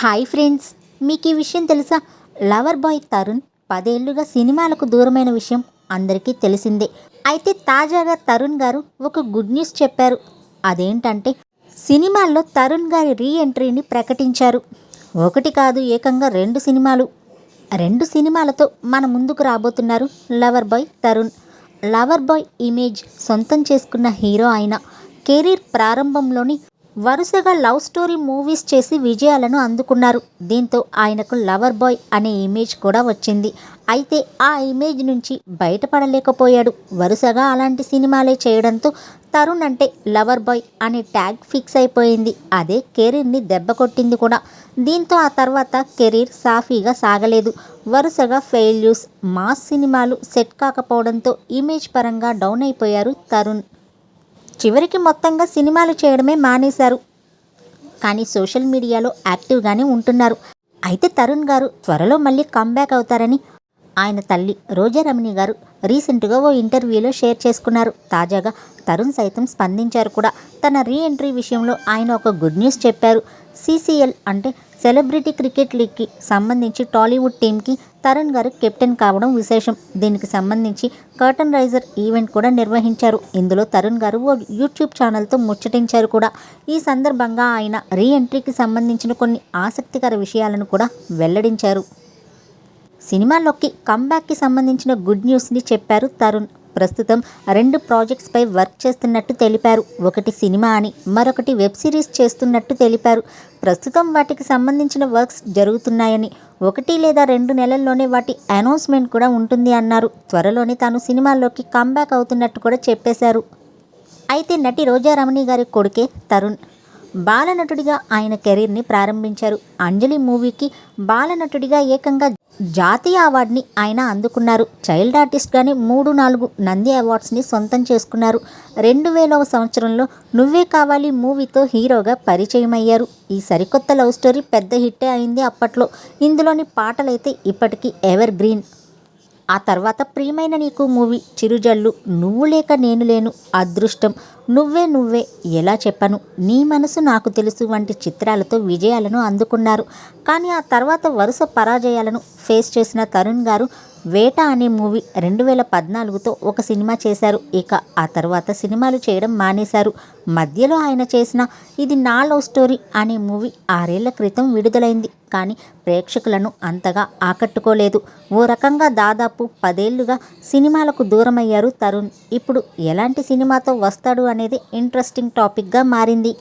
Hi friends, మీకు ఈ విషయం తెలుసా? లవర్ బాయ్ తరుణ్ 10 ఏళ్లుగా సినిమాలకు దూరమైన విషయం అందరికీ తెలిసిందే. అయితే తాజాగా తరుణ్ గారు ఒక గుడ్ న్యూస్ చెప్పారు. అదేంటంటే సినిమాల్లో తరుణ్ గారి రీ ఎంట్రీని ప్రకటించారు. ఒకటి కాదు, ఏకంగా 2 సినిమాలు. 2 సినిమాలతో మన ముందుకు రాబోతున్నారు lover boy Tarun. Lover boy image సొంతం చేసుకున్న హీరో ఆయన కెరీర్ ప్రారంభంలోని వరుసగా లవ్ స్టోరీ మూవీస్ చేసి విజయాలను అందుకున్నారు. దీంతో ఆయనకు లవర్ బాయ్ అనే ఇమేజ్ కూడా వచ్చింది. అయితే ఆ ఇమేజ్ నుంచి బయటపడలేకపోయాడు. వరుసగా అలాంటి సినిమాలే చేయడంతో తరుణ్ అంటే లవర్ బాయ్ అనే ట్యాగ్ ఫిక్స్ అయిపోయింది. అదే కెరీర్ని దెబ్బకొట్టింది కూడా. దీంతో ఆ తర్వాత కెరీర్ సాఫీగా సాగలేదు. వరుసగా ఫెయిల్యూర్స్, మాస్ సినిమాలు సెట్ కాకపోవడంతో ఇమేజ్ పరంగా డౌన్ అయిపోయారు తరుణ్. చివరికి మొత్తంగా సినిమాలు చేయడమే మానేశారు. కానీ సోషల్ మీడియాలో యాక్టివ్గానే ఉంటున్నారు. అయితే తరుణ్ గారు త్వరలో మళ్ళీ కంబ్యాక్ అవుతారని ఆయన తల్లి రోజా రమణి గారు రీసెంట్గా ఓ ఇంటర్వ్యూలో షేర్ చేసుకున్నారు. తాజాగా తరుణ్ సైతం స్పందించారు కూడా. తన రీ ఎంట్రీ విషయంలో ఆయన ఒక గుడ్ న్యూస్ చెప్పారు. CCL అంటే సెలబ్రిటీ క్రికెట్ లీగ్కి సంబంధించి టాలీవుడ్ టీంకి తరుణ్ గారు కెప్టెన్ కావడం విశేషం. దీనికి సంబంధించి కర్టన్ రైజర్ ఈవెంట్ కూడా నిర్వహించారు. ఇందులో తరుణ్ గారు ఓ యూట్యూబ్ ఛానల్తో ముచ్చటించారు కూడా. ఈ సందర్భంగా ఆయన రీ ఎంట్రీకి సంబంధించిన కొన్ని ఆసక్తికర విషయాలను కూడా వెల్లడించారు. సినిమాల్లోకి కంబ్యాక్కి సంబంధించిన గుడ్ న్యూస్ని చెప్పారు తరుణ్. ప్రస్తుతం 2 ప్రాజెక్ట్స్పై వర్క్ చేస్తున్నట్టు తెలిపారు. ఒకటి సినిమా అని, మరొకటి వెబ్ సిరీస్ చేస్తున్నట్టు తెలిపారు. ప్రస్తుతం వాటికి సంబంధించిన వర్క్స్ జరుగుతున్నాయని, 1 లేదా 2 నెలల్లోనే వాటి అనౌన్స్మెంట్ కూడా ఉంటుంది అన్నారు. త్వరలోనే తాను సినిమాల్లోకి కంబ్యాక్ అవుతున్నట్టు కూడా చెప్పేశారు. అయితే నటి రోజా రమణి గారి కొడుకే తరుణ్. బాలనటుడిగా ఆయన కెరీర్ని ప్రారంభించారు. అంజలి మూవీకి బాలనటుడిగా ఏకంగా జాతీయ అవార్డుని ఆయన అందుకున్నారు. చైల్డ్ ఆర్టిస్ట్గానే 3-4 నంది అవార్డ్స్ని సొంతం చేసుకున్నారు. 2000వ సంవత్సరంలో నువ్వే కావాలి మూవీతో హీరోగా పరిచయం అయ్యారు. ఈ సరికొత్త లవ్ స్టోరీ పెద్ద హిట్టే అయింది అప్పట్లో. ఇందులోని పాటలైతే ఇప్పటికీ ఎవర్ గ్రీన్. ఆ తర్వాత ప్రియమైన నీకు మూవీ, చిరుజల్లు, నువ్వు లేక నేను లేను, అదృష్టం, నువ్వే నువ్వే, ఎలా చెప్పను, నీ మనసు నాకు తెలుసు వంటి చిత్రాలతో విజయాలను అందుకున్నారు. కానీ ఆ తర్వాత వరుస పరాజయాలను ఫేస్ చేసిన తరుణ్ గారు వేట అనే మూవీ 2014తో ఒక సినిమా చేశారు. ఇక ఆ తర్వాత సినిమాలు చేయడం మానేశారు. మధ్యలో ఆయన చేసిన ఇది నా లవ్ స్టోరీ అనే మూవీ 6 ఏళ్ల క్రితం విడుదలైంది. కానీ ప్రేక్షకులను అంతగా ఆకట్టుకోలేదు. ఓ రకంగా దాదాపు 10 ఏళ్లుగా సినిమాలకు దూరమయ్యారు తరుణ్. ఇప్పుడు ఎలాంటి సినిమాతో వస్తాడు అనేది ఇంట్రెస్టింగ్ టాపిక్గా మారింది.